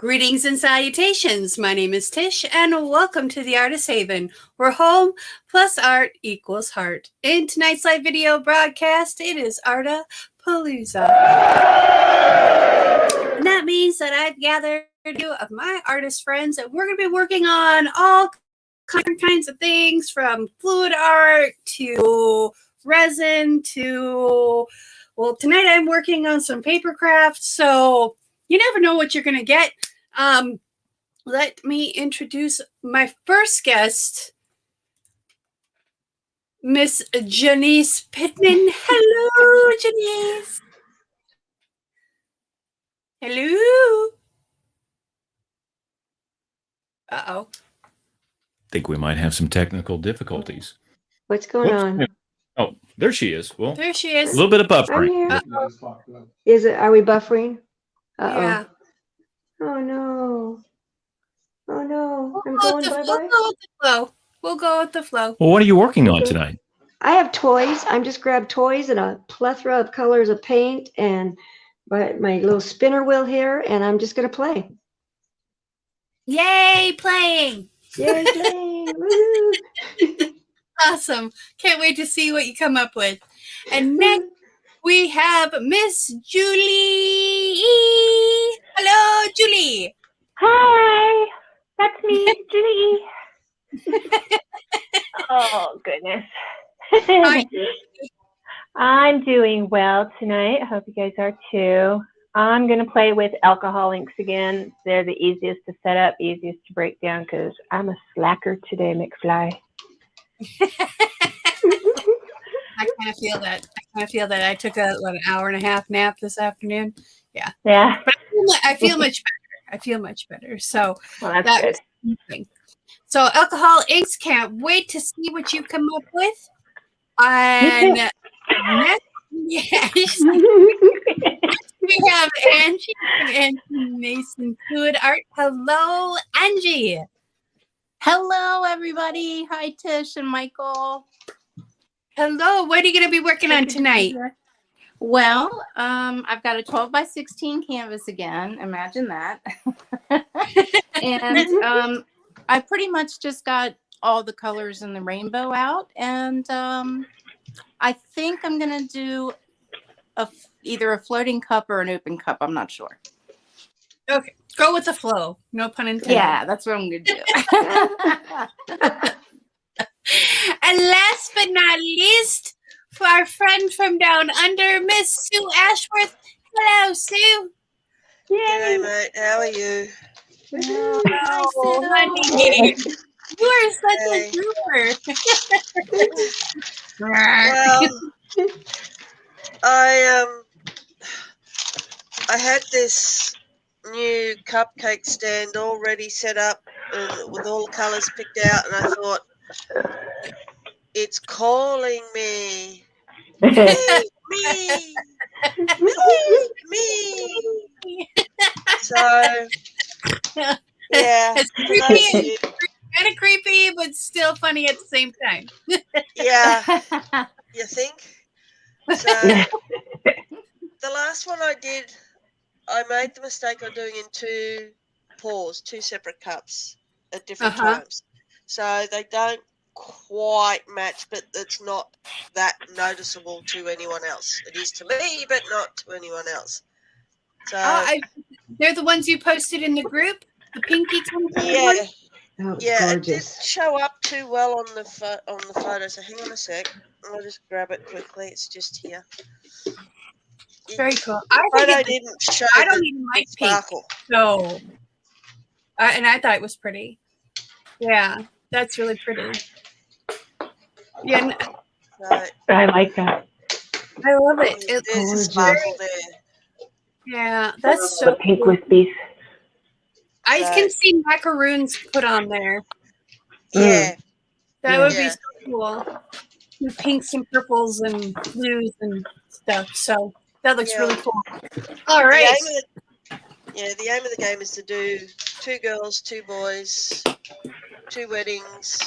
Greetings and salutations. My name is Tish, and welcome to the Artist Haven, where home plus art equals heart. In tonight's live video broadcast, it is Artapalooza. And that means that I've gathered you of my artist friends, and we're going to be working on all kinds of things, from fluid art to resin to, well, tonight I'm working on some paper crafts, so you never know what you're going to get. Let me introduce my first guest, Miss Janice Pittman. Hello, Janice. Hello. Uh-oh. Think we might have some technical difficulties. What's going on? Oh, there she is. Well, there she is. A little bit of buffering. Is it? Are we buffering? Yeah. Oh no. Oh no. I'm We'll going bye-bye. go with the flow. We'll go with the flow. Well, what are you working on tonight? I have toys. I'm just grabbed toys and a plethora of colors of paint and my little spinner wheel here, and I'm just gonna play. Yay, playing! Yay, playing! Woo! Awesome. Can't wait to see what you come up with. And next we have Miss Julie. Hello, Julie. Hi, that's me, Julie. Oh, goodness. Hi. I'm doing well tonight. I hope you guys are too. I'm going to play with alcohol inks again. They're the easiest to set up, easiest to break down, because I'm a slacker today, McFly. I kind of feel that. I took an hour and a half nap this afternoon. Yeah. Yeah. But I feel much better. So Well, that's good. So alcohol inks, can't wait to see what you come up with. And next, yes, we have Angie and Mason Fluid Art. Hello, Angie. Hello, everybody. Hi, Tish and Michael. Hello. What are you going to be working on tonight? Well, I've got a 12 by 16 canvas again. Imagine that. And I pretty much just got all the colors in the rainbow out. And I think I'm going to do either a floating cup or an open cup. I'm not sure. Okay. Go with the flow. No pun intended. Yeah, that's what I'm going to do. And last but not least, for our friend from down under, Miss Sue Ashworth. Hello, Sue. G'day, mate. How are you? Oh, honey. You are such a trooper. Well, I had this new cupcake stand already set up with all the colours picked out, and I thought, it's calling me. Me. So, yeah. It's creepy, kind of creepy, but still funny at the same time. Yeah. You think? So, the last one I did, I made the mistake of doing in two separate cups at different times. So they don't quite match, but it's not that noticeable to anyone else. It is to me, but not to anyone else. So they're the ones you posted in the group, the pinky one? Yeah. Oh, Yeah, gorgeous. it didn't show up too well on the photo, so hang on a sec. I'll just grab it quickly. It's just here. Very cool. The photo didn't show I don't even like pink, sparkle. so and I thought it was pretty. Yeah, that's really pretty. Yeah, So, I like that. I love it. there's a sparkle there. Yeah, that's The so pink cool. with beef. I can see macaroons put on there. Yeah. That would be so cool. With pinks and purples and blues and stuff. So that looks really cool. All right. The aim of the game is to do 2 girls, 2 boys, 2 weddings,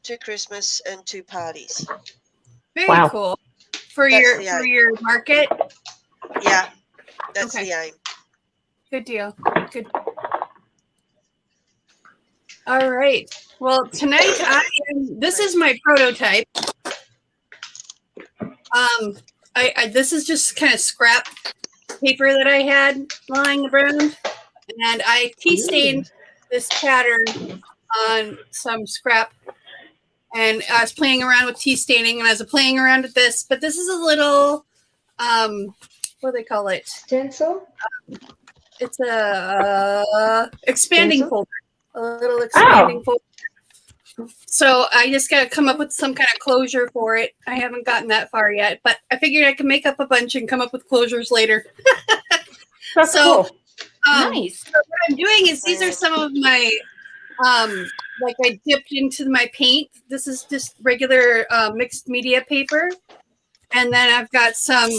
2 Christmas, and 2 parties. Very cool. For your market? Yeah. That's the aim. Good deal. Good. All right. Well, tonight this is my prototype. This is just kind of scrap paper that I had lying around, and I tea stained this pattern on some scrap, and I was playing around with tea staining, and I was playing around with this, but this is a little, what do they call it? Stencil? It's a expanding Stencil? folder, a little expanding folder. So I just got to come up with some kind of closure for it. I haven't gotten that far yet, but I figured I could make up a bunch and come up with closures later. That's cool. Nice. So what I'm doing is these are some of my, like I dipped into my paint. This is just regular mixed media paper. And then I've got some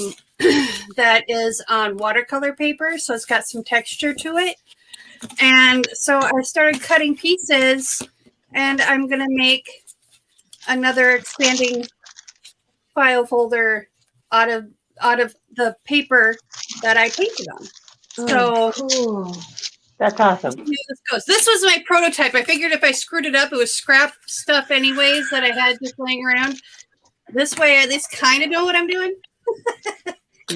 that is on watercolor paper. So it's got some texture to it. And so I started cutting pieces, and I'm going to make another expanding file folder out of the paper that I painted on. So Cool. That's awesome. this goes. This was my prototype. I figured if I screwed it up, it was scrap stuff anyways that I had just laying around. This way, I at least kind of know what I'm doing.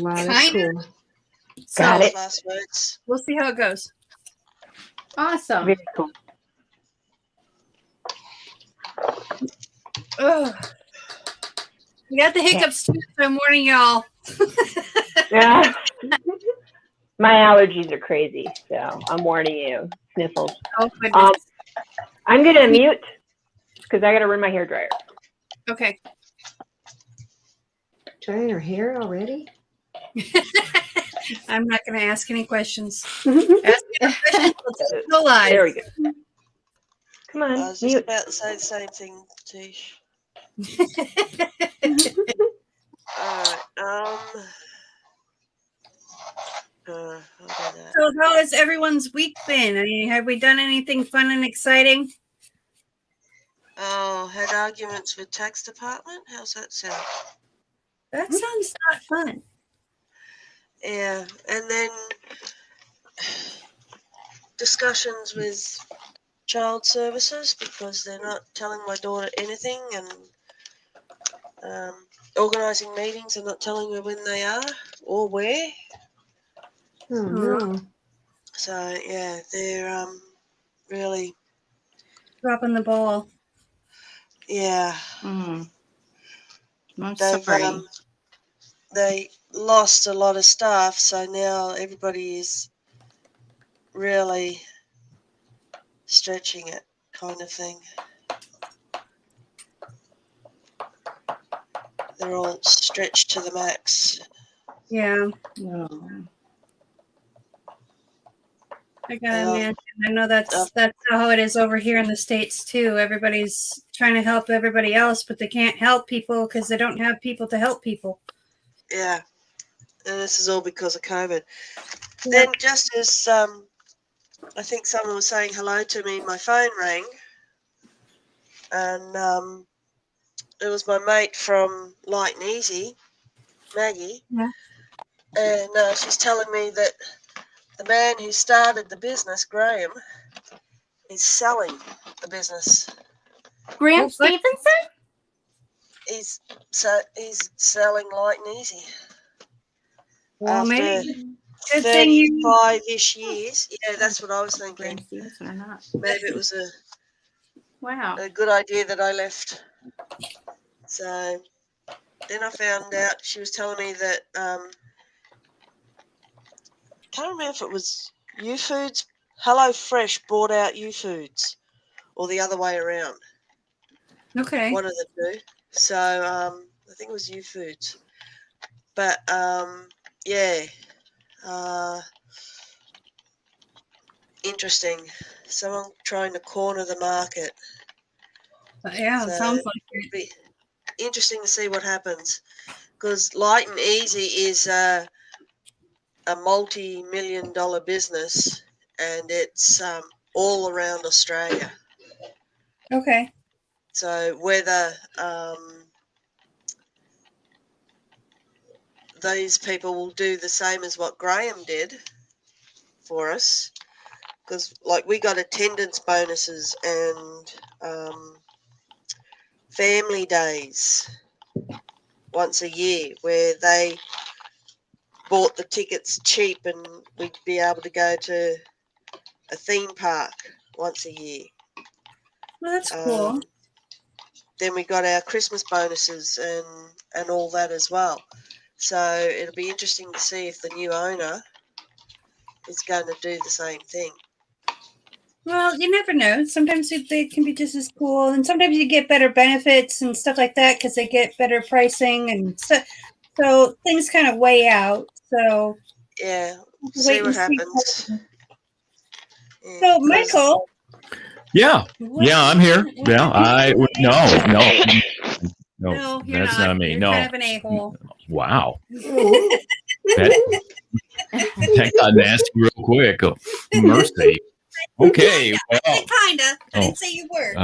Wow, that's Kinda. cool. So Got it. Last words. we'll see how it goes. Awesome. Very cool. Oh, we got the hiccups too, so I'm warning y'all. Yeah. My allergies are crazy, so I'm warning you. Sniffles. Oh goodness. I'm gonna mute because I gotta run my hair dryer. Okay. Drying her hair already? I'm not going to ask any questions. There Ask any questions. Let's go live. There we go. Come I on, was just mute. about to say the same thing, Tish. Alright, I'll do that. So how has everyone's week been? I mean, have we done anything fun and exciting? Oh, had arguments with tax department? How's that sound? That sounds not fun. Yeah, and then discussions with child services because they're not telling my daughter anything, and organising meetings and not telling her when they are or where. Oh, no. So yeah, they're really Dropping the ball. yeah. I'm They've sorry. they lost a lot of staff, so now everybody is really stretching it, kind of thing. They're all stretched to the max. Yeah, No. I gotta imagine. I know that's how it is over here in the States too. Everybody's trying to help everybody else, but they can't help people because they don't have people to help people. Yeah, and this is all because of COVID. Then just as I think someone was saying hello to me, my phone rang, and it was my mate from Light and Easy, Maggie, Yeah. and she's telling me that the man who started the business, Graham, is selling the business. Graham Stevenson? He's selling Light and Easy. Well, After maybe good thing you 35-ish years. Yeah, that's what I was Graham thinking. Stevenson or not? Maybe it was Wow. a good idea that I left. So then I found out she was telling me that can't remember if it was U Foods, Hello Fresh bought out U Foods, or the other way around. okay. One of the two. So I think it was U Foods. But yeah, interesting. Someone trying to corner the market. Yeah, So it sounds like it'd be interesting to see what happens, because Light and Easy is a multi-million-dollar business, and it's all around Australia. okay. So whether these people will do the same as what Graham did for us, because like we got attendance bonuses and family days once a year where they bought the tickets cheap and we'd be able to go to a theme park once a year. Well, that's cool. Then we got our Christmas bonuses and all that as well. So it'll be interesting to see if the new owner is going to do the same thing. Well, you never know. Sometimes they can be just as cool, and sometimes you get better benefits and stuff like that because they get better pricing and stuff. So things kind of weigh out. So yeah, wait see what and see. happens. Yeah, So 'cause- Michael, Yeah, I'm here. Yeah, no, you're that's not. not me. You're No, kind of an a-hole. wow, Ooh. that got nasty real quick. Oh, mercy. Okay, well, Kinda. I didn't say you were.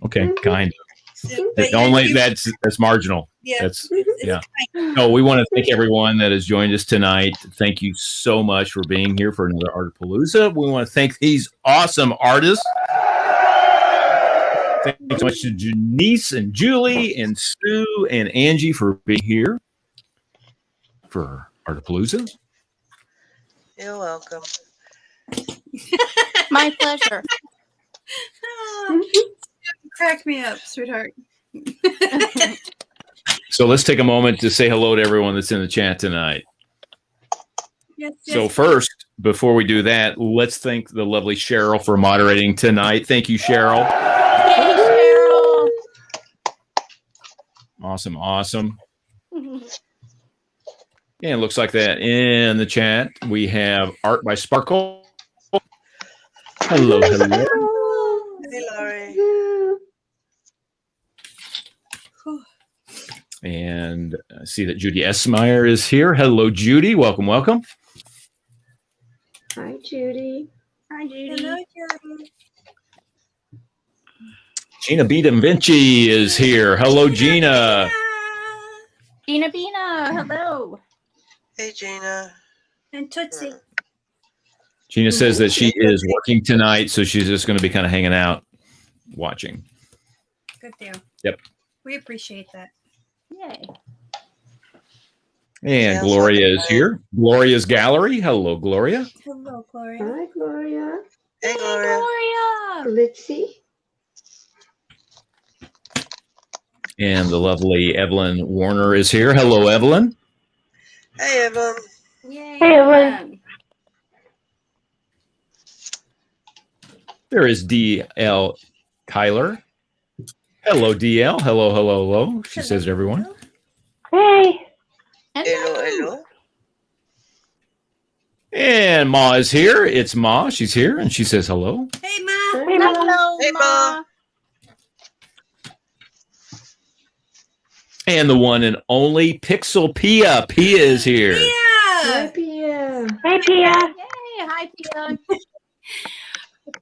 okay, kind But of. yes, Only you- that's marginal. yeah. That's It's yeah. kind No, we want to thank everyone that has joined us tonight. Thank you so much for being here for another Artapalooza. We want to thank these awesome artists. Thank you so much to Janice and Julie and Sue and Angie for being here for Artapalooza. You're welcome. My pleasure. Crack me up, sweetheart. So let's take a moment to say hello to everyone that's in the chat tonight. Yes, So yes. first, before we do that, let's thank the lovely Cheryl for moderating tonight. Thank you, Cheryl. Yay, Cheryl. Awesome. And it looks like that in the chat. We have Art by Sparkle. Hello. Hey, Laurie. And I see that Judy Esmeyer is here. Hello, Judy. Welcome. Hi, Judy. Hi, Judy. Hello, Judy. Gina B. Da Vinci is here. Hello, Gina. Gina Bina, hello. Hey, Gina. And Tootsie. Gina says that she is working tonight, so she's just going to be kind of hanging out, watching. Good deal. Yep. We appreciate that. Yay. And Sounds Gloria like a is here. Gloria's Gallery. Hello, Gloria. Hello, Gloria. Hi, Gloria. Hey, Gloria. Gloria. Glitzy. And the lovely Evelyn Warner is here. Hello, Evelyn. Hey, Evan. Yay. Hey, Evelyn. There is DL Kyler. Hello, DL. Hello. She says to everyone. Hey. Hello. And Ma is here. It's Ma. She's here, and she says hello. Hey, Ma. Hey, Ma. Hello, Hey, Ma. Ma. And the one and only Pixel Pia. Pia is here. Hi, Yeah. Pia. Hey, Pia. Yay. Hi, Pia.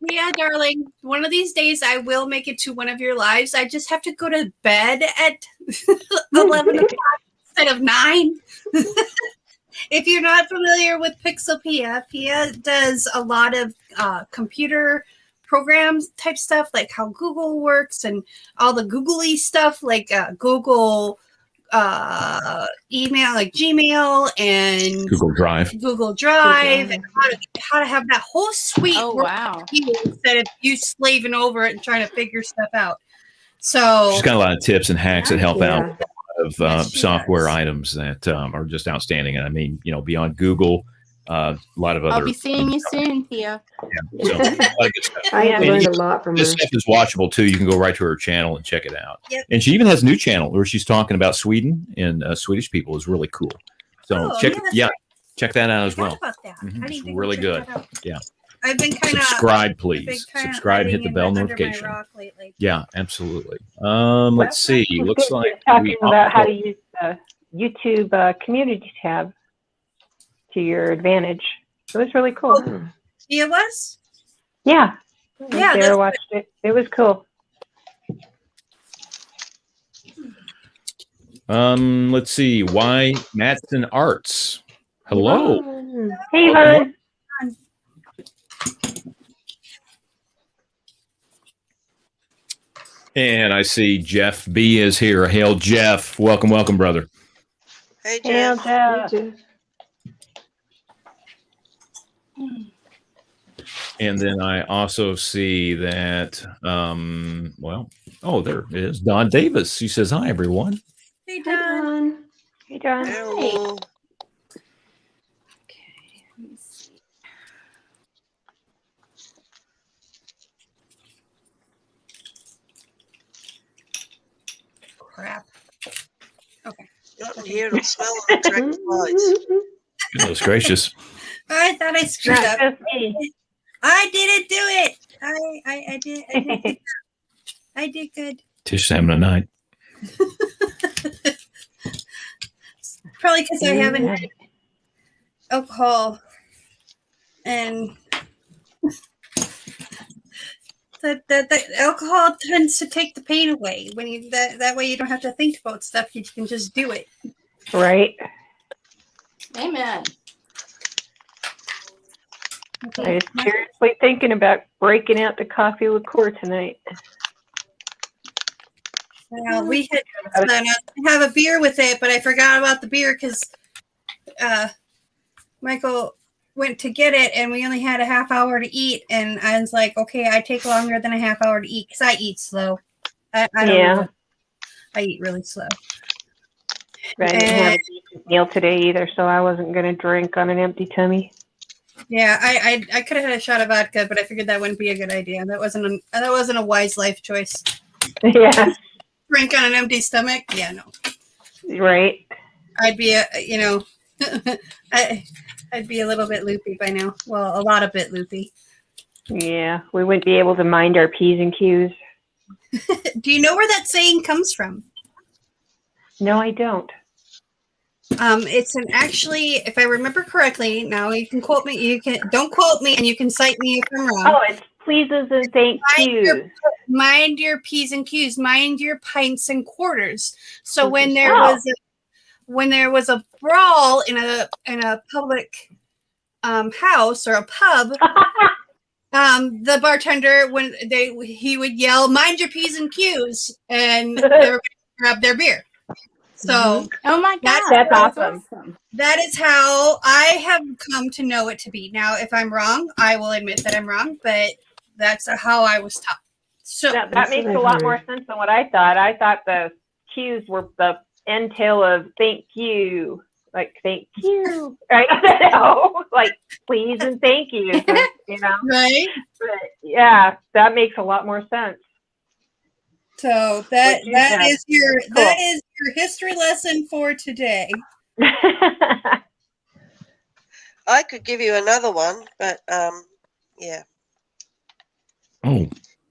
Yeah, darling. One of these days I will make it to one of your lives. I just have to go to bed at 11 o'clock instead of 9. If you're not familiar with Pixel Pia, Pia does a lot of computer programs type stuff, like how Google works and all the googly stuff, like Google email, like Gmail and Google Drive. and how to have that whole suite Oh, work wow. for you instead of you slaving over it and trying to figure stuff out. So She's got a lot of tips and hacks that help out Yeah. of Yes, she software does. items that are just outstanding. And I mean, beyond Google, a lot of other. I'll be seeing you soon, Pia. So, a lot of good stuff. I've Yeah. learned a lot from her. This stuff is watchable too. You can go right to her channel and check it out. Yep. And she even has a new channel where she's talking about Sweden and Swedish people. Is really cool. So Oh, check yeah, that's check that out I as forgot well. about that. Mhm. I need It's to go really check good. that out. Yeah. I've been kind of Subscribe, please. Subscribe. Hit the bell notification. Lately. Yeah, absolutely. Let's see. It was Looks good like talking about how to use the YouTube community tab to your advantage. It was really cool. Oh, It was? Yeah. Yeah, Sarah that's watched it. It was cool. Let's see. Why Matson Arts? Hello. Yvonne. Hey, Yvonne. And I see Jeff B is here. Hail, Jeff. Welcome, welcome, brother. Hey, Hail, Jeff. Jeff. And then I also see that, there it is. Don Davis. She says, hi, everyone. Hey, Hi, Don. Dawn. Hey, John. Hello. Okay, let me see. Crap. Okay. Not in here. It'll smell and attract flies. Goodness gracious. I thought I screwed Not up. just me. I didn't do it. I did. I did good. Tish having a night. Probably because I haven't had alcohol and the alcohol tends to take the pain away when you that way you don't have to think about stuff. You can just do it. Right. Amen. I was seriously thinking about breaking out the coffee liqueur tonight. Well, we had have a beer with it, but I forgot about the beer because Michael went to get it, and we only had a half hour to eat. And I was like, okay, I take longer than a half hour to eat because I eat slow. I don't know. I eat really slow. But I didn't have a decent meal today either, so I wasn't going to drink on an empty tummy. Yeah, I could have had a shot of vodka, but I figured that wouldn't be a good idea. That wasn't a wise life choice. Yeah. Drink on an empty stomach? Yeah, no. Right. I'd be I'd be a little bit loopy by now. Well, a lot of bit loopy. Yeah, we wouldn't be able to mind our P's and Q's. Do you know where that saying comes from? No, I don't. It's actually, if I remember correctly, now you can quote me. Don't quote me, and you can cite me if I'm wrong. Oh, it's pleases and thank yous. Mind your P's and Q's. Mind your pints and quarters. So when there was a brawl in a public house or a pub, the bartender he would yell, "Mind your P's and Q's," and everybody grabbed their beer. So, oh my God, that's awesome. That is how I have come to know it to be. Now, if I'm wrong, I will admit that I'm wrong, but that's how I was taught. So that makes a lot more sense than what I thought. I thought the Q's were the entail of thank you, like thank you. Right? No, like please and thank you. You know, right? But yeah, that makes a lot more sense. So that is your history lesson for today. I could give you another one, but yeah. Oh.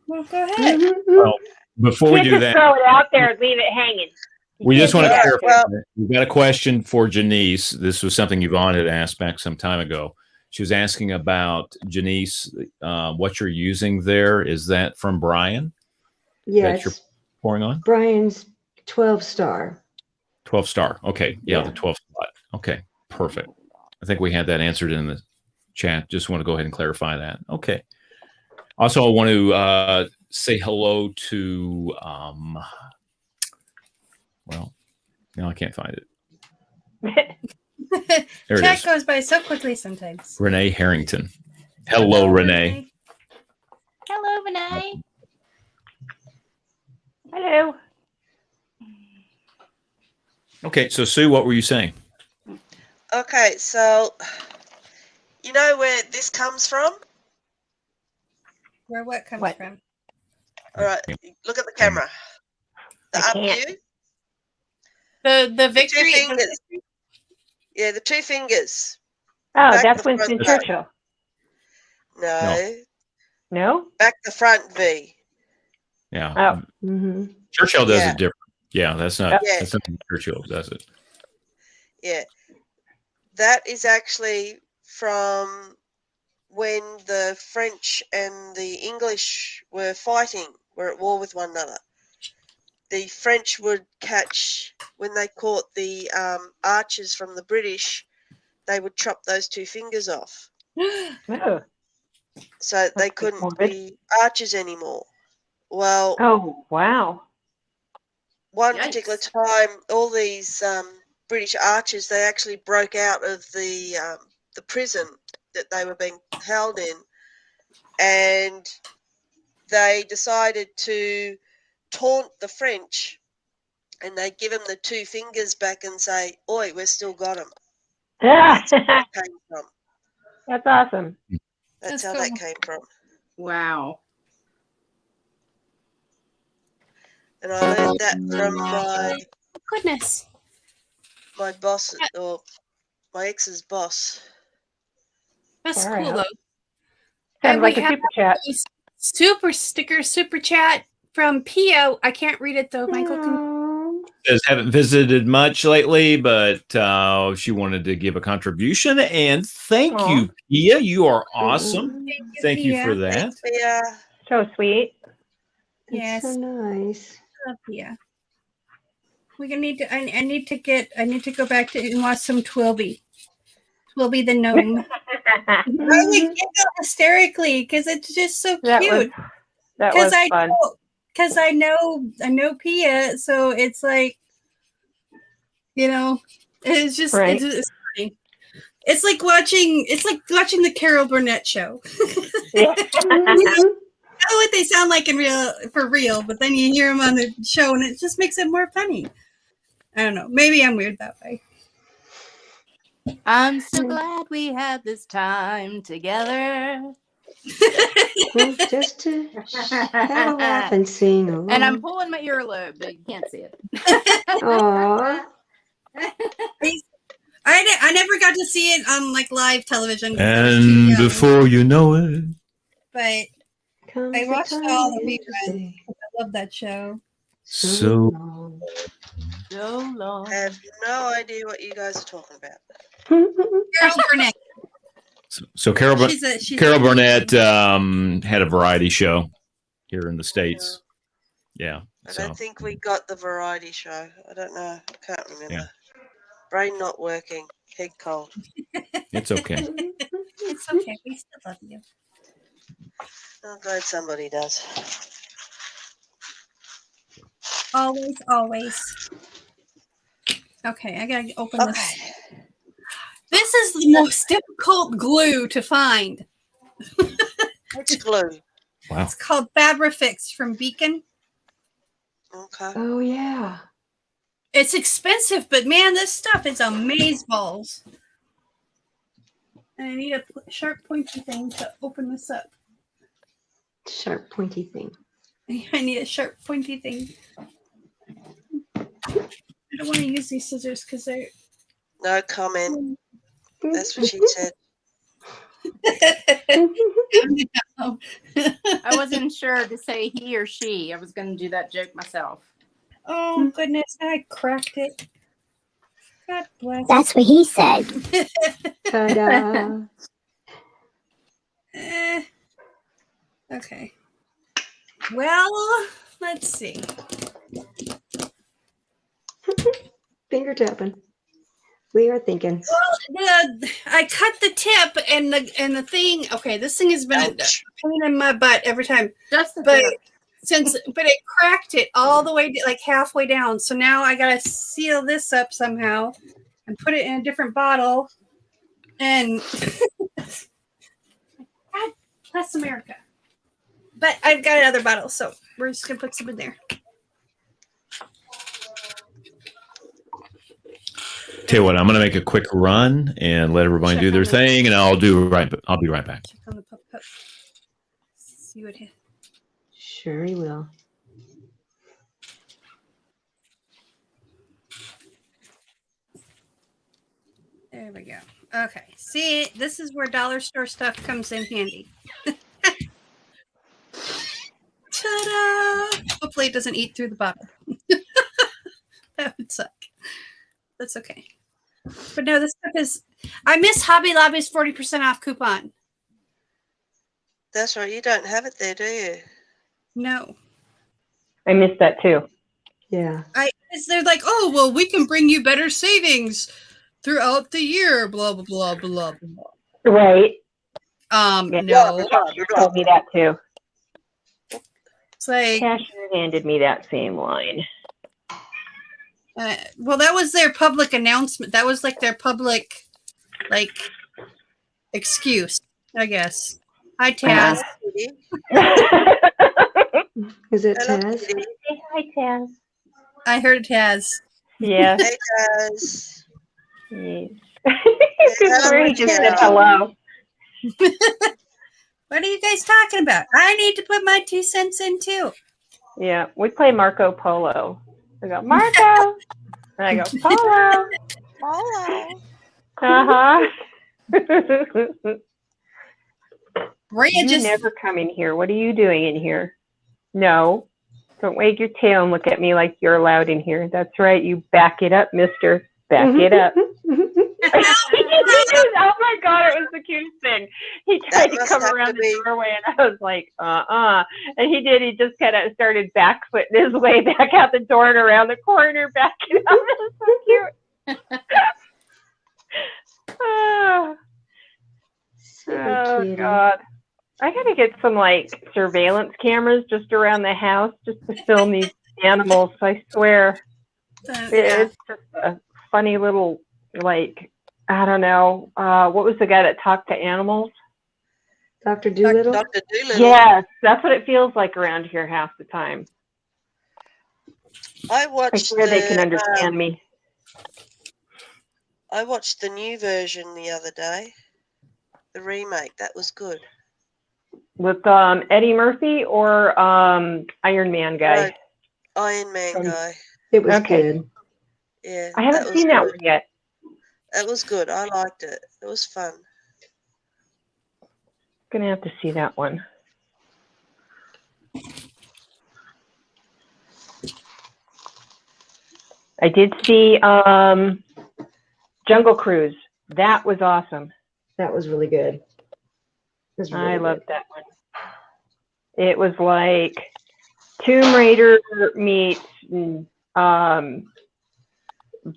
Well, go ahead. Well, before we do that, throw it out there and leave it hanging. We just want to clarify. Well, We've got a question for Janice. This was something Yvonne had asked back some time ago. She was asking about, Janice, what you're using there. Is that from Brian? Yes. That you're pouring on? Brian's 12-star. 12-star. Okay. Yeah, Yeah. the 12 spot. Okay. Perfect. I think we had that answered in the chat. Just want to go ahead and clarify that. Okay. Also, I want to say hello to, well, no, I can't find it. There it Chat is. goes by so quickly sometimes. Renee Harrington. Hello, Renee. Hello, Renee. Hello. Okay, so Sue, what were you saying? Okay, so you know where this comes from? Where what comes What? from? All right, look at the camera. The I up can't. view. The Two victory. fingers. Yeah, the two fingers. Oh, Back that's the front Winston part. Churchill. No. No? Back the front V. Yeah. Oh. Mm-hmm. Churchill does Yeah. it different. Yeah, that's not Yeah. that's not Churchill does it. Yeah. That is actually from when the French and the English were fighting, were at war with one another. The French would catch, when they caught the archers from the British, they would chop those two fingers off. Oh. So they That's couldn't morbid. be archers anymore. Well, Oh, wow. one Yikes. particular time, all these British archers, they actually broke out of the prison that they were being held in, and they decided to taunt the French, and they give them the 2 fingers back and say, "Oi, we've still got them." That's where that came from. That's awesome. That's That's how cool. that came from. Wow. And I learned that from Goodness. my boss, or my ex's boss. That's Far cool out. though. Sounds And like we a have super chat. a super sticker, super chat from Pia. I can't read it though. Michael, can Aw. Says haven't visited much lately, but she wanted to give a contribution. And thank Aw. you, Pia. You are awesome. you, Thank you Pia. for that. Yeah, So sweet. That's Yes. so nice. Love Pia. We're gonna need to. I need to go back to and watch some Twilby. Twilby the gnome. I would giggle hysterically because it's just so That was cute. that was fun. Because I know Pia, so it's like, it's just Right. it's funny. It's like watching the Carol Burnett show. Yeah. I know what they sound like for real, but then you hear them on the show and it just makes it more funny. I don't know. Maybe I'm weird that way. I'm so glad we had this time together. Just to have a laugh and sing along. And I'm pulling my earlobe, but you can't see it. Aw. I never got to see it on like live television. because I was too And young, before you know it, but Comes I the watched time all the to reruns. say I love that show. so long. So long. I have no idea what you guys are talking about. Carol Burnett. so Carol She's Carol Burnett had a variety show here in the States. Yeah. I So don't think we got the variety show. I don't know. I can't remember. Yeah. Brain not working. Head cold. it's okay. It's okay. We still love you. I'm glad somebody does. Always, always. Okay, I gotta open this. Okay. This is the most difficult glue to find. Which glue? Wow. It's called Fabrifix from Beacon. Okay. Oh, yeah. It's expensive, but man, this stuff is amazeballs. And I need a sharp, pointy thing to open this up. Sharp, pointy thing. I need a sharp, pointy thing. I don't want to use these scissors because they're. No comment. That's what she said. I wasn't sure to say he or she. I was going to do that joke myself. Oh, goodness. I cracked it. God bless. That's what he said. Ta-da. Okay. Well, let's see. Finger tapping. We are thinking. Well, I cut the tip and the thing. Okay, this thing has been a Ouch. pain in my butt every time. Just the But tip. but it cracked it all the way like halfway down. So now I gotta seal this up somehow and put it in a different bottle. And God bless America. But I've got another bottle, so we're just gonna put some in there. Tell you what, I'm going to make a quick run and let everybody Check do their on the- thing, and I'll be right back. Check on the pup. See what hit. Sure he will. There we go. Okay. See, this is where dollar store stuff comes in handy. Ta-da! Hopefully it doesn't eat through the bottle. That would suck. That's okay. But no, this stuff is... I miss Hobby Lobby's 40% off coupon. That's right. You don't have it there, do you? No. I missed that too. Yeah. They're like, oh, well, we can bring you better savings throughout the year, blah, blah, blah, blah, blah. Right. No. You told me that too. It's like, Cashier handed me that same line. well, that was their public announcement. That was like their public, like, excuse, I guess. Hi, Taz. Kitty. Is it Hello, Taz? Kitty. Say hi, Taz. I heard Taz. Yes. Hey, Taz. Yes. hello, Where he just said Taz. hello. What are you guys talking about? I need to put my 2 cents in too. Yeah, we play Marco Polo. I go, Marco. And I go, Polo. Hello. Uh-huh. Rhea You just never come in here. What are you doing in here? No. Don't wag your tail and look at me like you're allowed in here. That's right. You back it up, mister. Back it up. Oh my God, it was the cutest thing. He tried to must come have around to the be- doorway and I was like, And he did. He just kind of started backfooting his way back out the door and around the corner, backing up. It was so cute. Oh, Kitty. God. I gotta get some like surveillance cameras just around the house just to film these animals. I swear. It's just a funny little, like, I don't know. What was the guy that talked to animals? Dr. Doolittle? Dr. Doolittle. Yes, that's what it feels like around here half the time. I I watched swear they can understand me. I watched the new version the other day. The remake. That was good. With Eddie Murphy or Iron Man guy? Iron Man guy. It was Okay. good. Yeah. I haven't was seen that good. one yet. That was good. I liked it. It was fun. Gonna have to see that one. I did see Jungle Cruise. That was awesome. That was really good. It was really I good. loved that one. It was like Tomb Raider meets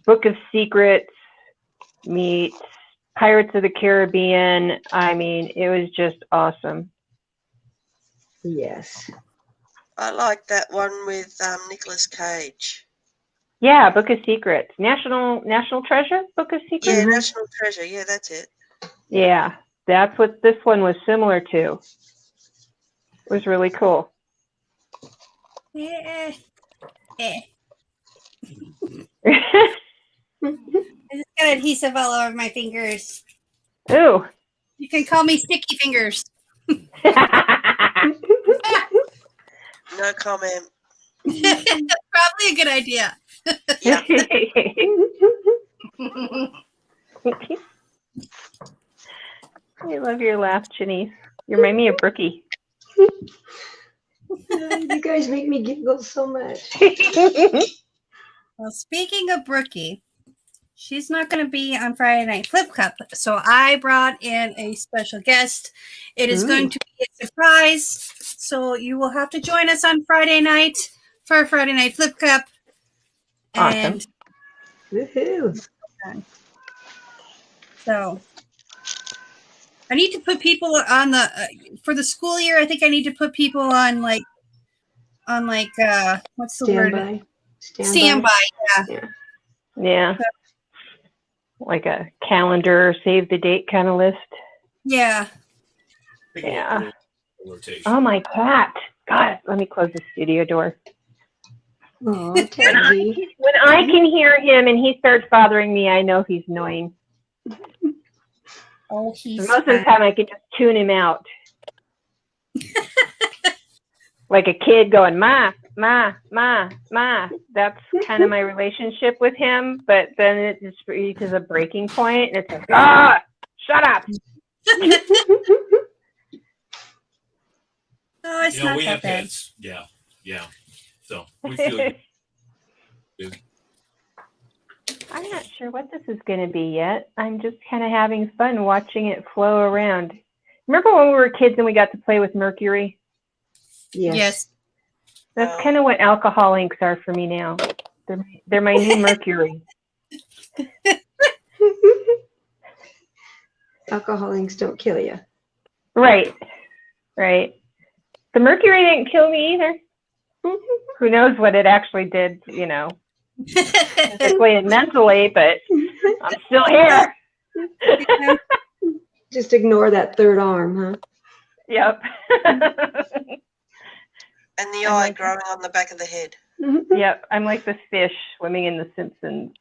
Book of Secrets meets Pirates of the Caribbean. I mean, it was just awesome. Yes. I liked that one with Nicolas Cage. Yeah, Book of Secrets. National Treasure? Book of Secrets? Yeah, National Treasure. Yeah, that's it. Yeah, that's what this one was similar to. It was really cool. I just got adhesive all over my fingers. Ooh. You can call me Sticky Fingers. No comment. Probably a good idea. Yeah. I love your laugh, Janice. You remind me of Brookie. You guys make me giggle so much. Well, speaking of Brookie, she's not going to be on Friday Night Flip Cup, so I brought in a special guest. It is going to be a surprise, so you will have to join us on Friday night for Friday Night Flip Cup. Awesome. Woohoo. So I need to put people on the for the school year. I think I need to put people on like what's the word? Standby. Standby. Yeah. Yeah. Like a calendar, save the date kind of list. Yeah. Yeah. Oh, my cat. God, let me close the studio door. Oh, Teddy. When I can hear him and he starts bothering me, I know he's annoying. Oh, he's Most of the time, I can just tune him out. Like a kid going, Ma, Ma, Ma, Ma. That's kind of my relationship with him. But then it just reaches a breaking point, and it's like, ah, shut up. Oh, it's not we that have bad. pets. Yeah. So we feel you. I'm not sure what this is going to be yet. I'm just kind of having fun watching it flow around. Remember when we were kids and we got to play with mercury? Yes. That's kind of what alcohol inks are for me now. They're my new mercury. Alcohol inks don't kill you. Right. The mercury didn't kill me either. Who knows what it actually did, you know, physically and mentally, but I'm still here. Just ignore that third arm, huh? Yep. And the eye growing on the back of the head. Yep. I'm like this fish swimming in the Simpsons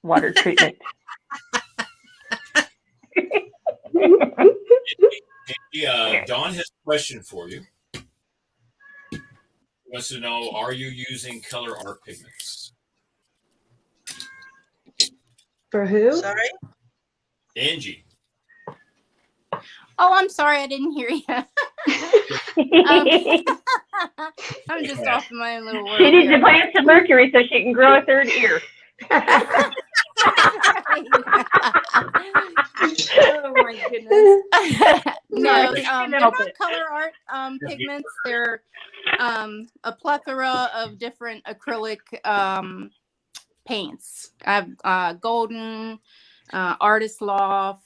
water treatment. Dawn has a question for you. He wants to know, are you using color art pigments? For who? Sorry? Angie. Oh, I'm sorry, I didn't hear you. I'm just off in my own little world. She needs here. to plant some mercury so she can grow a third ear. Oh my goodness. No, they're Help not it. color art pigments. They're a plethora of different acrylic paints. I have golden, artist loft,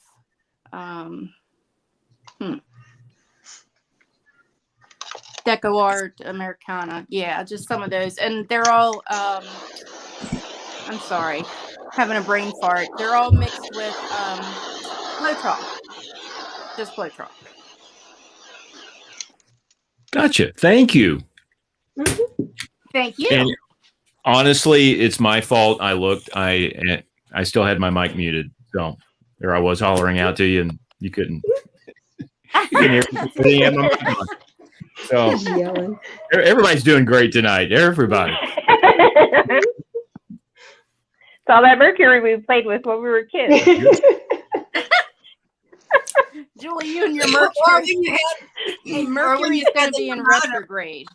Deco Art, Americana. Yeah, just some of those. And they're all, I'm sorry, having a brain fart. They're all mixed with Floetrol. Just Floetrol. Gotcha. Thank you. Thank you. And honestly, it's my fault. I looked. I still had my mic muted, so there I was hollering out to you, and you couldn't. You couldn't hear me. I didn't have my mic on. So He's yelling. everybody's doing great tonight. Everybody. It's all that mercury we played with when we were kids. Julie, you and your Mercury. Mercury is going to be in retrograde.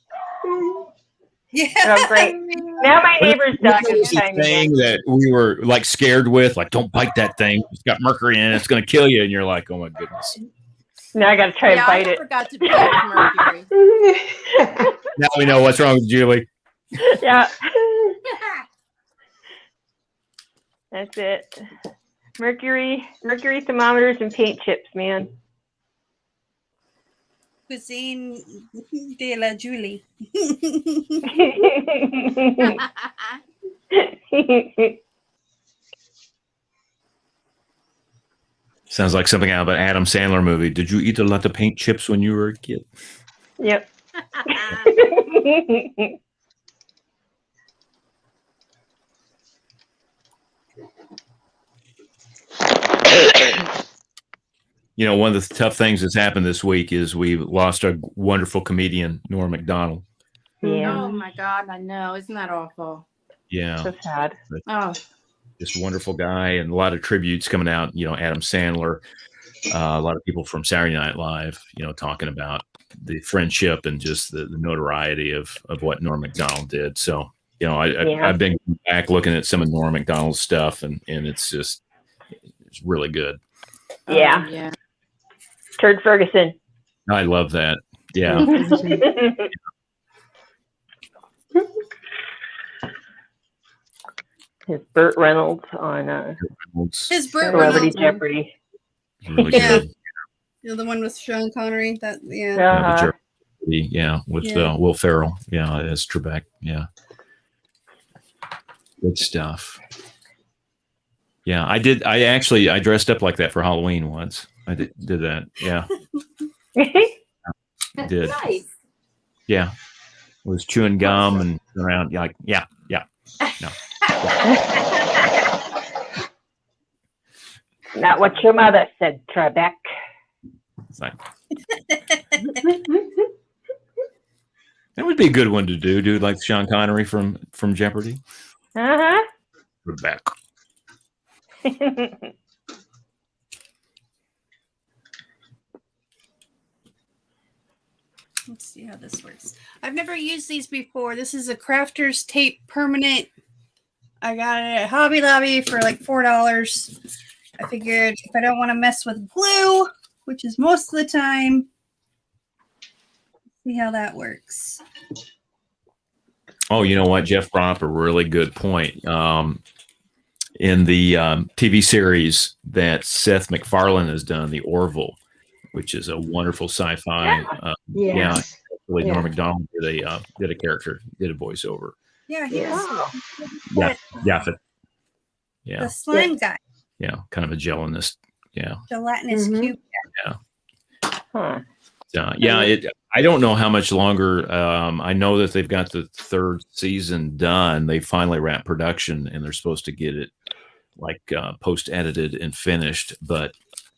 Yeah. Oh, great. Now my neighbor's dog What is was the chiming thing in. that we were like scared with? Like, don't bite that thing. It's got mercury in it. It's going to kill you. And you're like, oh my goodness. Now I got to try and Yeah, bite I it. forgot to play with Mercury. Now we know what's wrong with Julie. Yeah, that's it. Mercury thermometers and paint chips, man. Cuisine de la Julie. Sounds like something out of an Adam Sandler movie. Did you eat a lot of paint chips when you were a kid? Yep. You know, one of the tough things that's happened this week is we lost a wonderful comedian, Norm Macdonald. Yeah. Oh my God, I know. Isn't that awful? Yeah, So sad. Oh, just a wonderful guy, and a lot of tributes coming out. You know, Adam Sandler, a lot of people from Saturday Night Live, you know, talking about the friendship and just the notoriety of what Norm Macdonald did. So, you know, I've been back looking at some of Norm Macdonald's stuff, and it's really good. Yeah. yeah. Turd Ferguson. I love that. Yeah. His Burt Reynolds on His Burt Celebrity Reynolds. Jeopardy. Really Yeah. good. You know, the one with Sean Connery. That yeah. Uh-huh. With Yeah. Will Ferrell. Yeah, as Trebek. Yeah. Good stuff. Yeah, I did. I dressed up like that for Halloween once. I did that. Yeah, I did. Nice. Yeah, was chewing gum and around. Like, yeah. No. Not what your mother said, Trebek. It's like, that would be a good one to do. Do like Sean Connery from Jeopardy. Uh-huh. Trebek. Let's see how this works. I've never used these before. This is a Crafter's Tape Permanent. I got it at Hobby Lobby for like $4. I figured if I don't want to mess with glue, which is most of the time, see how that works. Oh, you know what? Jeff brought up a really good point. In the TV series that Seth MacFarlane has done, The Orville, which is a wonderful sci-fi. Yes. Actually, Yeah. Norm Macdonald did a character, did a voiceover. Yeah, he Yeah. was Yeah, Yaphet. Yeah, the slime guy, yeah, kind of a gelatinous. Yeah, gelatinous Mhm. cube. Huh. yeah. I don't know how much longer. I know that they've got the third season done. They finally wrapped production, and they're supposed to get it like post edited and finished. But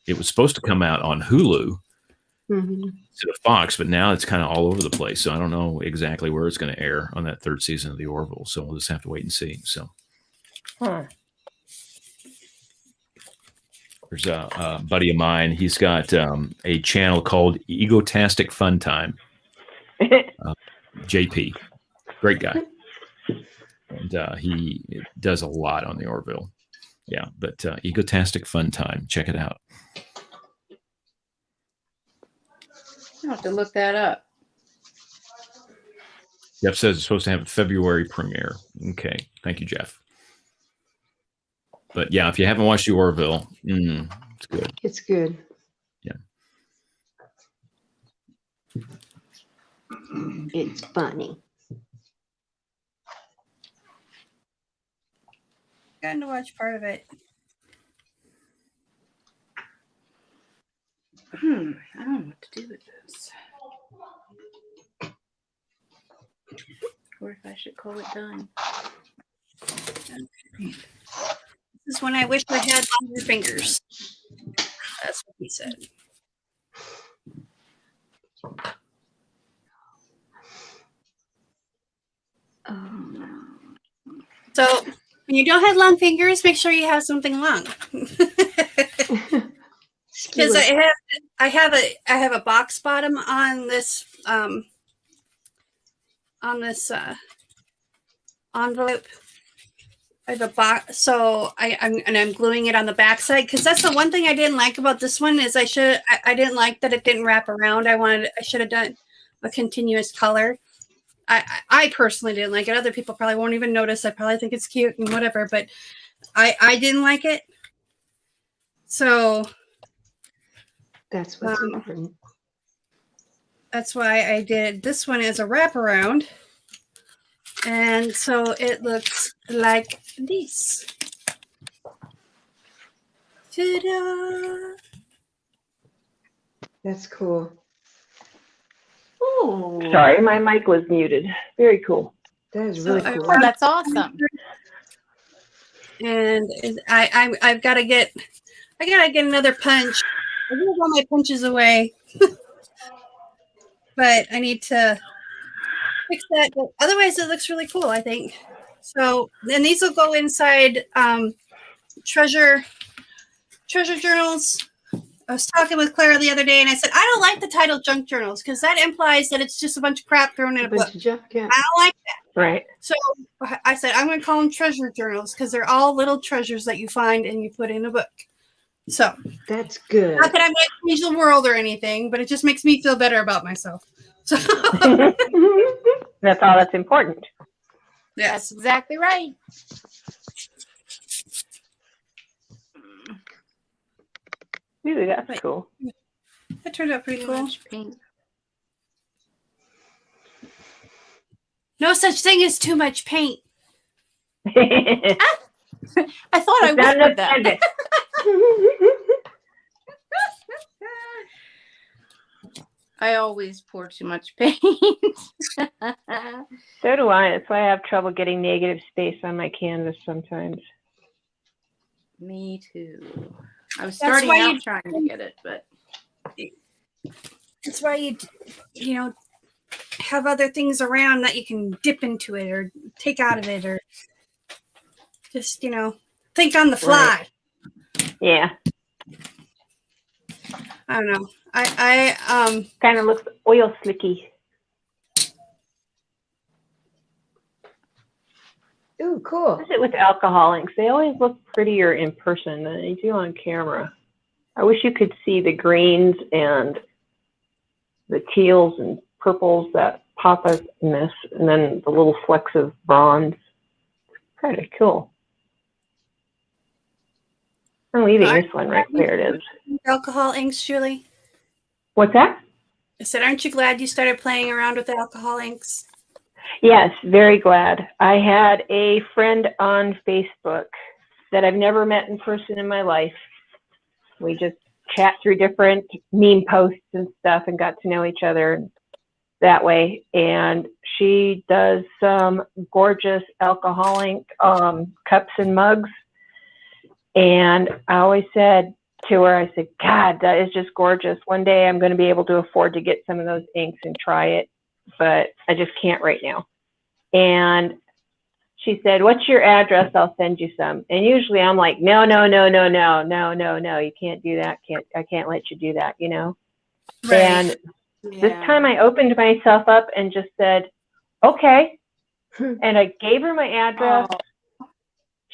it was supposed to come out on Hulu Mhm. instead of Fox, but now it's kind of all over the place. So I don't know exactly where it's going to air on that third season of The Orville. So we'll just have to wait and see. So Huh. there's a buddy of mine. He's got a channel called Egotastic Fun Time. JP, great guy, and he does a lot on The Orville. Yeah, but Egotastic Fun Time, check it out. I'll have to look that up. Jeff says it's supposed to have a February premiere. Okay, thank you, Jeff. But yeah, if you haven't watched The Orville, it's good. It's good. Yeah. It's funny. Gotten to watch part of it. I don't know what to do with this. Or if I should call it done. This is when I wish I had longer fingers. That's what he said. So when you don't have long fingers, make sure you have something long. Because I have a box bottom on this envelope. I have a box, so I'm gluing it on the back side because that's the one thing I didn't like about this one is I didn't like that it didn't wrap around. I should have done a continuous color. I personally didn't like it. Other people probably won't even notice. I probably think it's cute and whatever, but I didn't like it. So That's what's important. that's why I did this one as a wraparound. And so it looks like this. Ta-da! That's cool. Oh, Sorry, my mic was muted. Very cool. That is So really I- cool. oh, that's awesome. And I've got to get another punch. I gave all my punches away, but I need to fix that. But otherwise, it looks really cool, I think. So then these will go inside treasure journals. I was talking with Clara the other day, and I said I don't like the title junk journals because that implies that it's just a bunch of crap thrown in a book. Bunch of junk, yeah. I don't like that. Right. So I said I'm going to call them treasure journals because they're all little treasures that you find and you put in a book. So That's good. not that I'm going to change the world or anything, but it just makes me feel better about myself. So That's all that's important. That's exactly right. Ooh, that's cool. that turned out pretty Too cool. much paint. No such thing as too much paint. I thought I Not whispered enough that. canvas. I always pour too much paint. So do I. That's why I have trouble getting negative space on my canvas sometimes. Me too. I was That's starting why out you- trying to get it, but That's why you know have other things around that you can dip into it or take out of it or just think on the fly. Yeah. I don't know. I Kind of looks oil slicky. Ooh, cool. What is it with alcohol inks? They always look prettier in person than they do on camera. I wish you could see the greens and the teals and purples that pop up in this, and then the little flecks of bronze. Kind of cool. I'm leaving this one right where it is. alcohol inks, Julie. What's that? I said, aren't you glad you started playing around with the alcohol inks? Yes, very glad. I had a friend on Facebook that I've never met in person in my life. We just chat through different meme posts and stuff and got to know each other that way. And she does some gorgeous alcohol ink cups and mugs. And I always said to her, I said, God, that is just gorgeous. One day I'm going to be able to afford to get some of those inks and try it, but I just can't right now. And she said, what's your address? I'll send you some. And usually I'm like, no, you can't do that. I can't let you do that, you know? Right. And this time I opened myself up and just said, okay. And I gave her my address. Oh.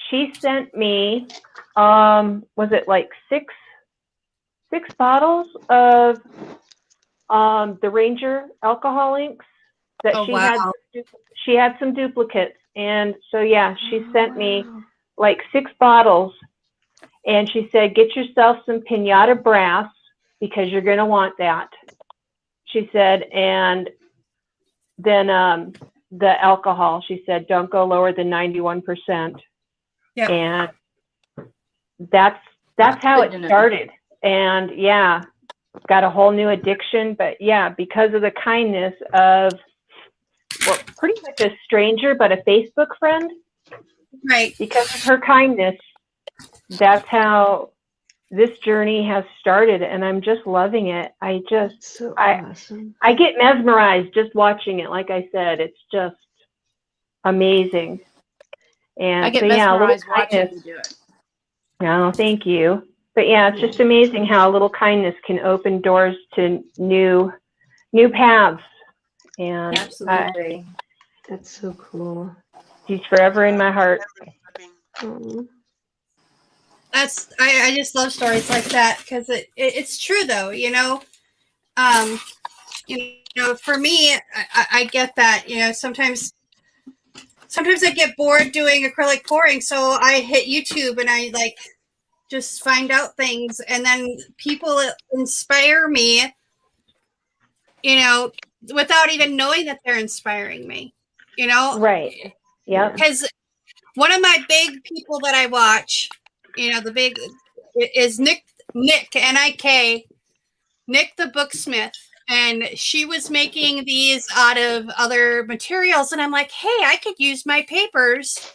She sent me, was it like six bottles of the Ranger alcohol inks that she had some duplicates. And so, yeah, she sent me like 6 bottles, and she said, get yourself some Pinata Brass because you're going to want that. She said, and then the alcohol, she said, don't go lower than 91%. Yeah. And that's how it started. And yeah, got a whole new addiction. But yeah, because of the kindness of, well, pretty much a stranger, but a Facebook friend. Right. Because of her kindness, that's how this journey has started, and I'm just loving it. Awesome. I get mesmerized just watching it. Like I said, it's just amazing. And I get so, yeah, mesmerized watching you do it. No, thank you. But yeah, it's just amazing how a little kindness can open doors to new paths. And Absolutely. That's so cool. He's forever in my heart. I just love stories like that because it's true though, you know. You know, for me, I get that. You know, sometimes I get bored doing acrylic pouring, so I hit YouTube and I like just find out things, and then people inspire me. You know, without even knowing that they're inspiring me. You know, right? Yeah. Because one of my big people that I watch, you know, the big is Nick N-I-K, Nick the Booksmith. And she was making these out of other materials. And I'm like, hey, I could use my papers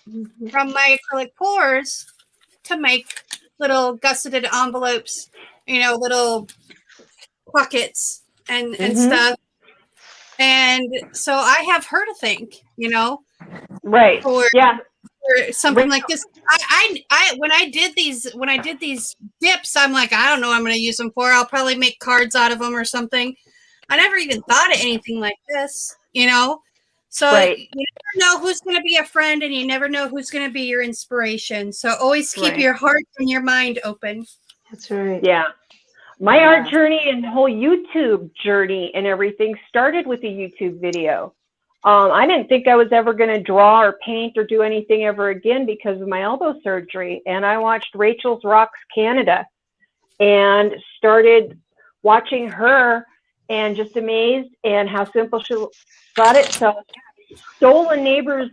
from my acrylic pours to make little gusseted envelopes, you know, little pockets and stuff. And so I have her to thank, you know. Right. For something like this. I when I did these dips, I'm like, I don't know what I'm going to use them for. I'll probably make cards out of them or something. I never even thought of anything like this, you know? So you never know who's going to be a friend, and you never know who's going to be your inspiration. So always keep your heart and your mind open. That's right. Yeah. My art journey and the whole YouTube journey and everything started with a YouTube video. I didn't think I was ever going to draw or paint or do anything ever again because of my elbow surgery. And I watched Rachel's Rocks Canada and started watching her and just amazed and how simple she got it. So I stole a neighbor's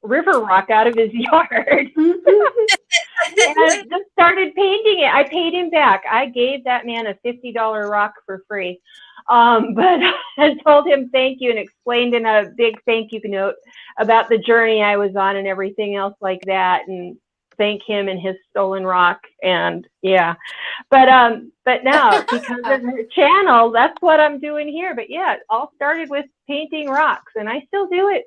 river rock out of his yard and just started painting it. I paid him back. I gave that man a $50 rock for free. But I told him thank you and explained in a big thank you note about the journey I was on and everything else like that, and thank him and his stolen rock. And yeah, but now because of her channel, that's what I'm doing here. But yeah, it all started with painting rocks, and I still do it.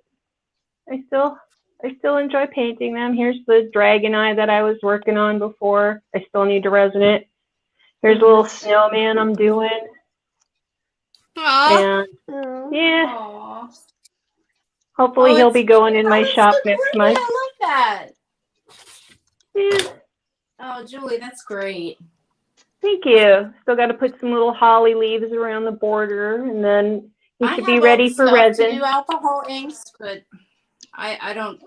I still enjoy painting them. Here's the dragon eye that I was working on before. I still need to resin it. Here's a little snowman I'm doing. Aww. And yeah. Aww. Hopefully he'll be going in my shop next month. I like that. Yeah. Oh, Julie, that's great. Thank you. Still got to put some little holly leaves around the border, and then he should be ready for resin. I do alcohol inks, but I don't.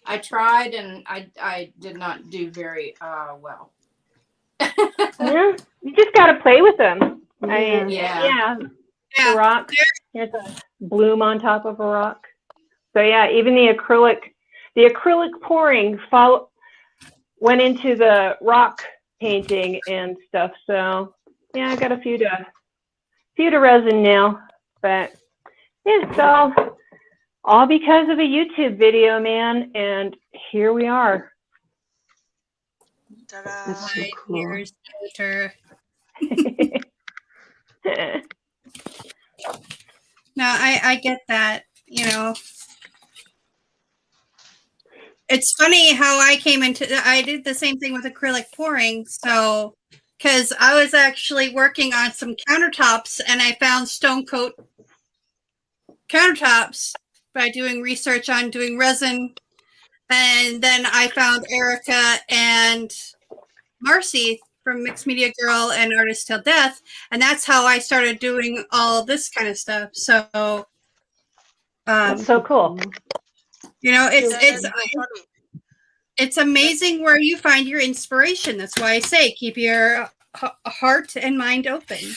I tried and I did not do very well. Yeah, you just got to play with them. Yeah. The rock. Here's a bloom on top of a rock. So yeah, even the acrylic pouring went into the rock painting and stuff. So yeah, I got a few to resin now, but it's all because of a YouTube video, man. And here we are. Ta-da. That's so cool. Years later. No, I get that, you know. It's funny how I did the same thing with acrylic pouring. So, because I was actually working on some countertops and I found stone coat countertops by doing research on doing resin. And then I found Erica and Marcy from Mixed Media Girl and Artist Till Death. And that's how I started doing all this kind of stuff. So, That's so cool. you know, That's real funny. it's amazing where you find your inspiration. That's why I say keep your heart and mind open.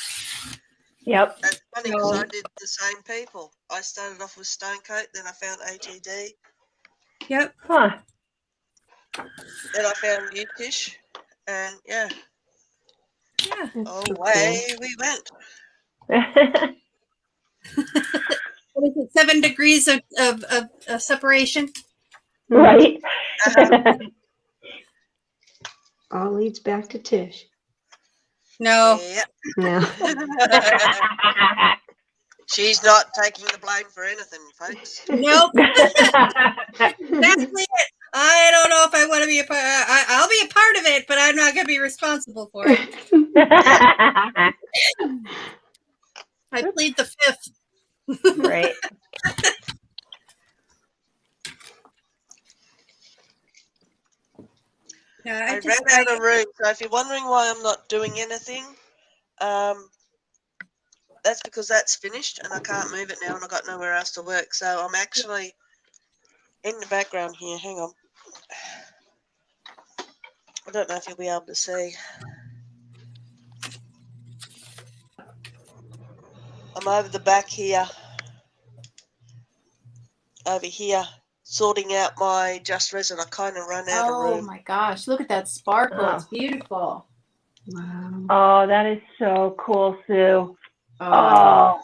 Yep. That's funny because I did the same people. I started off with stone coat, then I found ATD, Yep. Huh. then I found you, Tish, and yeah, Yeah. away we went. What is it? 7 degrees of separation. Right. All leads back to Tish. No. Yeah. No. She's not taking the blame for anything, folks. Nope. Exactly it. I don't know if I want to be a part. I'll be a part of it, but I'm not going to be responsible for it. I plead the fifth. Right. Yeah, I ran out of room, so if you're wondering why I'm not doing anything, that's because that's finished and I can't move it now and I've got nowhere else to work. So I'm actually in the background here. Hang on. I don't know if you'll be able to see. I'm over the back here. Over here, sorting out my just resin. I kind of run out of Oh room. my gosh, look at that sparkle. It's beautiful. Wow. Oh, that is so cool, Sue. Oh.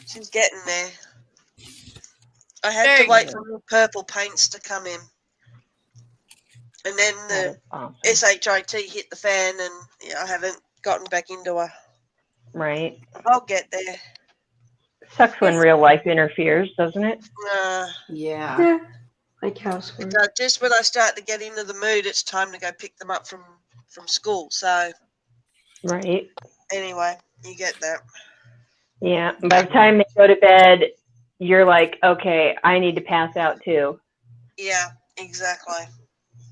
She's getting there. I had to wait for the purple paints to come in. And then the Awesome. SHIT hit the fan and yeah, I haven't gotten back into her. Right. I'll get there. Sucks when real life interferes, doesn't it? Yeah. Yeah. Like housework. Just when I start to get into the mood, it's time to go pick them up from school. So Right. anyway, you get that. Yeah. By the time they go to bed, you're like, okay, I need to pass out too. Yeah, exactly.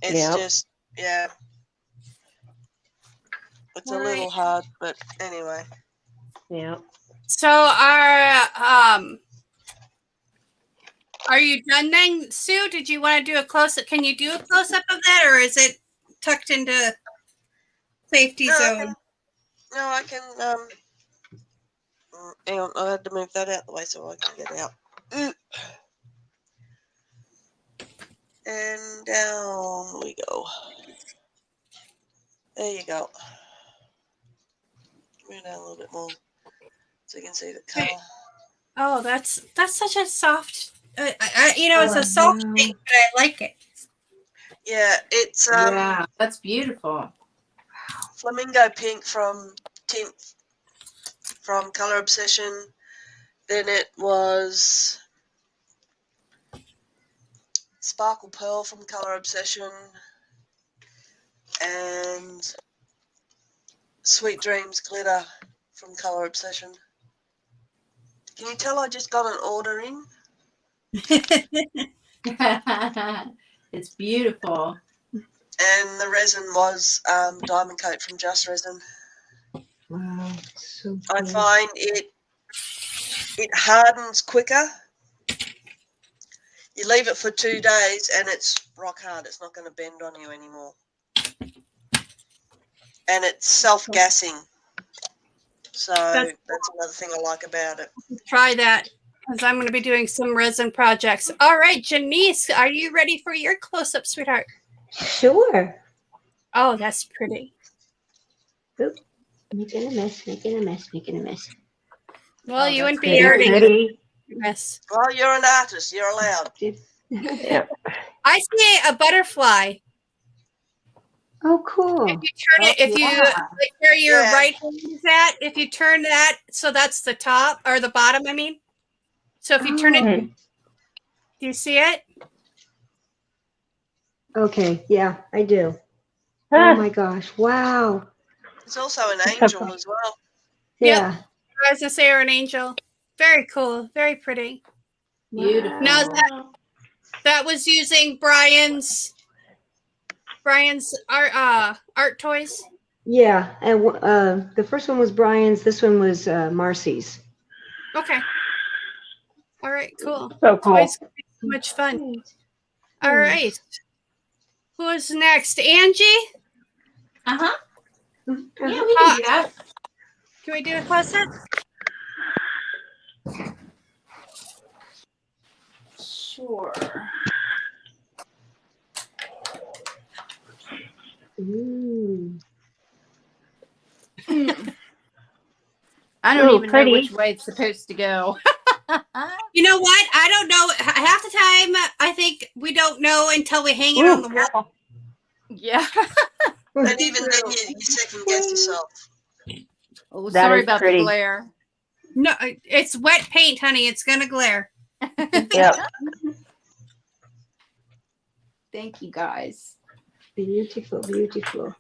It's just, yeah. It's a little hard, but anyway. Yeah. So are you done then, Sue? Did you want to do a close-up? Can you do a close-up of that, or is it tucked into safety zone? I can, hang on, I had to move that out the way so I can get out. And down we go. There you go. Move down a little bit more so you can see the color. Oh, that's such a soft. It's a soft paint, but I like it. Yeah, it's yeah, that's beautiful. flamingo pink from Tint from Color Obsession. Then it was Sparkle Pearl from Color Obsession and Sweet Dreams Glitter from Color Obsession. Can you tell I just got an order in? It's beautiful. And the resin was Diamond Coat from Just Resin. Wow. So I cool. find it hardens quicker. You leave it for 2 days and it's rock hard. It's not going to bend on you anymore. And it's self-gassing. So that's another thing I like about it. Try that because I'm going to be doing some resin projects. All right, Janice, are you ready for your close-up, sweetheart? Sure. Oh, that's pretty. Oop. Making a mess, making a mess, making a mess. Well, Oh, you that's wouldn't be Pretty, earning pretty. a mess. Well, you're an artist. You're allowed. Yep. I see a butterfly. Oh, cool. If you turn it, if you like where your Yeah. right hand is at, if you turn that, so that's the top or the bottom, I mean. So if you turn it, Oh, do you see it? okay, yeah, I do. Oh Huh. my gosh, wow. It's also an angel as well. Yep. Yeah. I was gonna say, or an angel. Very cool, very pretty. Beautiful. Now that was using Brian's art toys. Yeah, and the first one was Brian's, this one was Marcy's. Okay. All right, cool. So cool. Toys can be so much fun. All right. Who's next? Angie? Uh-huh. Yeah, we can do that. Can we do a close-up? Sure. Ooh. I don't Ooh, even pretty. know which way it's supposed to go. You know what? I don't know. Half the time, I think we don't know until we hang it on the wall. Yeah. And even then, you second guess yourself. Oh, That sorry is about pretty. the glare. No, it's wet paint, honey. It's gonna glare. Yep. Thank you, guys. Beautiful, beautiful.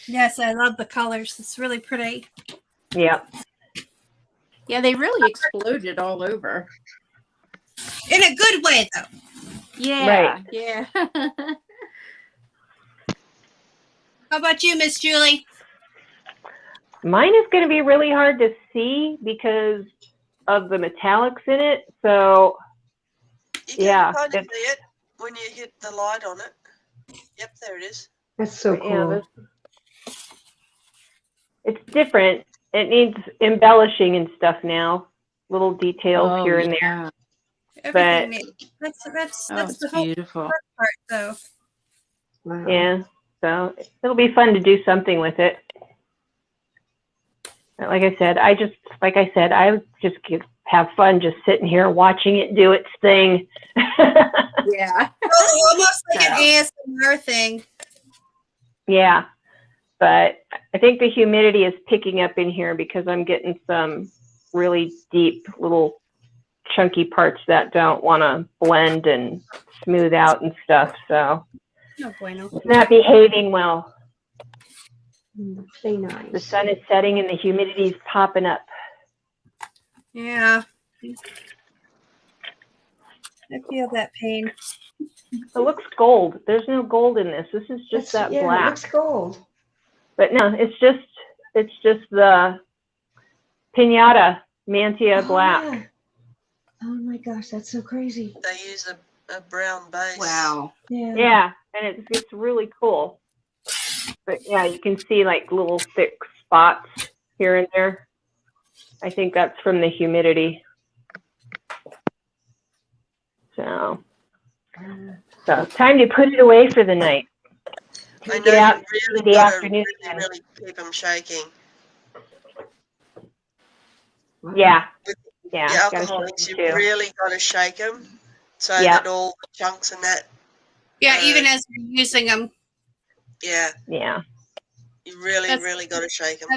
Yes, I love the colors. It's really pretty. Yep. Yeah, they really exploded all over. In a good way, though. Yeah. Right. Yeah. How about you, Miss Julie? Mine is going to be really hard to see because of the metallics in it. So, You can Yeah, kind of it's- see it when you hit the light on it. Yep, there it is. That's so yeah, cool. it's different. It needs embellishing and stuff now, little details Oh, here and there. yeah. Everything. That's Oh, the it's whole beautiful. part, though. Wow. Yeah, so it'll be fun to do something with it. But like I said, I would just have fun just sitting here watching it do its thing. Yeah. Oh, almost like an ASMR thing. Yeah, but I think the humidity is picking up in here because I'm getting some really deep little chunky parts that don't want to blend and smooth out and stuff. So No bueno. it's not behaving well. Very nice. The sun is setting and the humidity is popping up. Yeah. I feel that pain. It looks gold. There's no gold in this. This is just that Yeah, it black. looks gold. But no, it's just the Pinata Mantia black. Yeah. Oh my gosh, that's so crazy. They use a brown base. Wow. Yeah. Yeah, and it's really cool. But yeah, you can see like little thick spots here and there. I think that's from the humidity. So time to put it away for the night. I know Get out you really in the got to afternoon really, again. really keep them shaking. Wow. Yeah, The gotta alcohol shake mix, them you too. really got to shake them so Yeah. that all the chunks and that, Yeah, even as you're using them. yeah, Yeah. you really, That's- really got to shake them.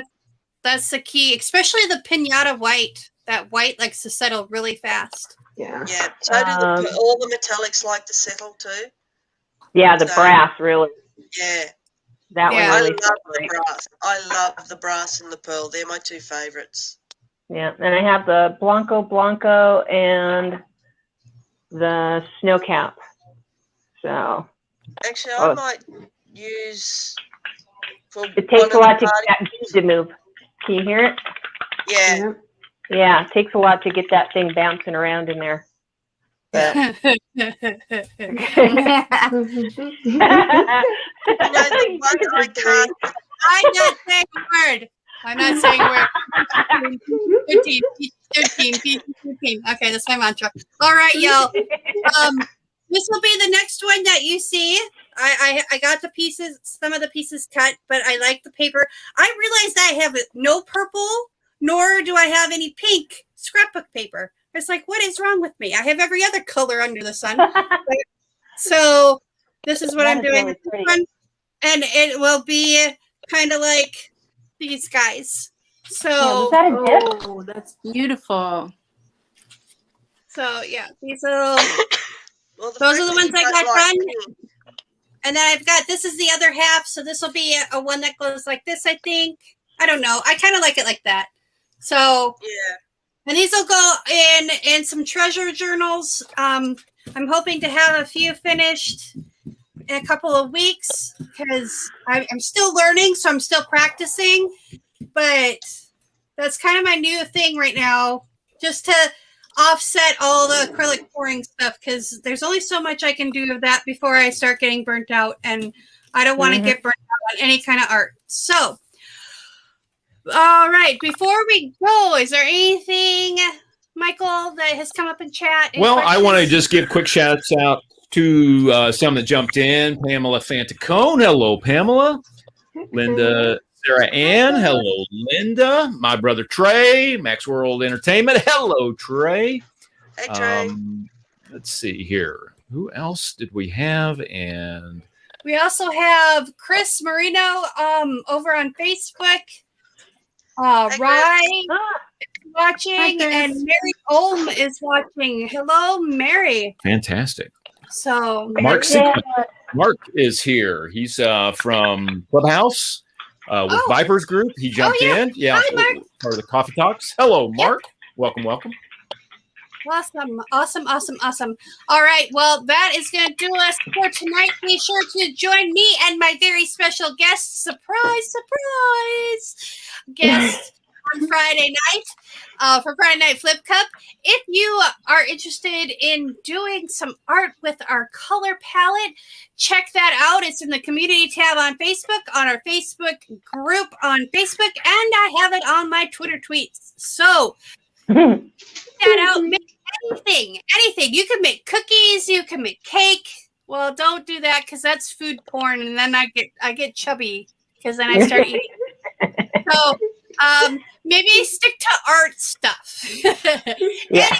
That's the key, especially the pinata white. That white likes to settle really fast. Yeah. Yeah, so do all the metallics like to settle too. Yeah, the So- brass really. Yeah, That Yeah. I one really love the separates. brass. I love the brass and the pearl. They're my two favorites. Yeah, and I have the Blanco and the snow cap. So Actually, Oh. I might use for it takes a one lot of to the get that bead to move. Can you hear it? Yeah, Yep. Yeah, it takes a lot to get that thing bouncing around in there. But you know the one I can't. I'm not saying a word. I'm not saying we're 13, 13. Okay, that's my mantra. All right, y'all. This will be the next one that you see. I got the pieces, some of the pieces cut, but I like the paper. I realized I have no purple, nor do I have any pink scrapbook paper. It's like, what is wrong with me? I have every other color under the sun. So this is what That I'm is doing. really pretty. And it will be kind of like these guys. So Yeah, was that a dip? Oh, that's beautiful. So yeah, these little, Well, those are the ones I freckles got don't like done. pink. And then I've got, this is the other half. So this will be a one that goes like this, I think. I don't know. I kind of like it like that. So, Yeah. and these will go in some treasure journals. I'm hoping to have a few finished in a couple of weeks because I'm still learning. So I'm still practicing, but that's kind of my new thing right now, just to offset all the acrylic pouring stuff, because there's only so much I can do of that before I start getting burnt out, and I don't want to get burnt out on any kind of art. So, all right, before we go, is there anything, Michael, that has come up in chat? Any Well, I want to questions? just give quick shouts out to some that jumped in. Pamela Fantacone. Hello, Pamela. Linda Sarah Ann. Hello, Linda. My brother Trey. Max World Entertainment. Hello, Trey. Hey, Trey. Let's see here. Who else did we have? And We also have Chris Marino over on Facebook. Hey, Rye Chris. watching, Hi, Chris. and Mary Olm is watching. Hello, Mary. fantastic. So Mark Yeah. Sinkman. Mark is here. He's from Clubhouse with Oh. Vipers Group. He jumped yeah. in. Yeah, Hi, Mark. part of the Coffee Talks. Hello, Mark. Welcome, welcome. Awesome. All right, well, that is going to do us for tonight. Be sure to join me and my very special guest, surprise guest on Friday night for Friday Night Flip Cup. If you are interested in doing some art with our color palette, check that out. It's in the community tab on Facebook, on our Facebook group on Facebook, and I have it on my Twitter tweets. So check that out. Make anything. You can make cookies, you can make cake. Well, don't do that because that's food porn, and then I get chubby because then I start eating. So maybe stick to art stuff. Yeah.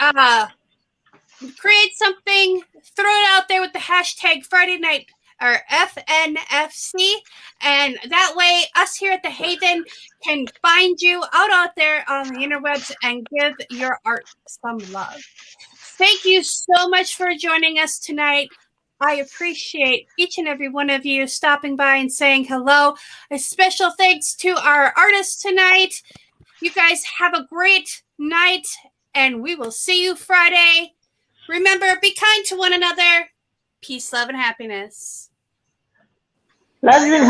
Anywho, create something, throw it out there with the hashtag Friday Night or FNFC, and that way us here at the Haven can find you out there on the interwebs and give your art some love. Thank you so much for joining us tonight. I appreciate each and every one of you stopping by and saying hello. A special thanks to our artists tonight. You guys have a great night, and we will see you Friday. Remember, be kind to one another. Peace, love, and happiness. Loves and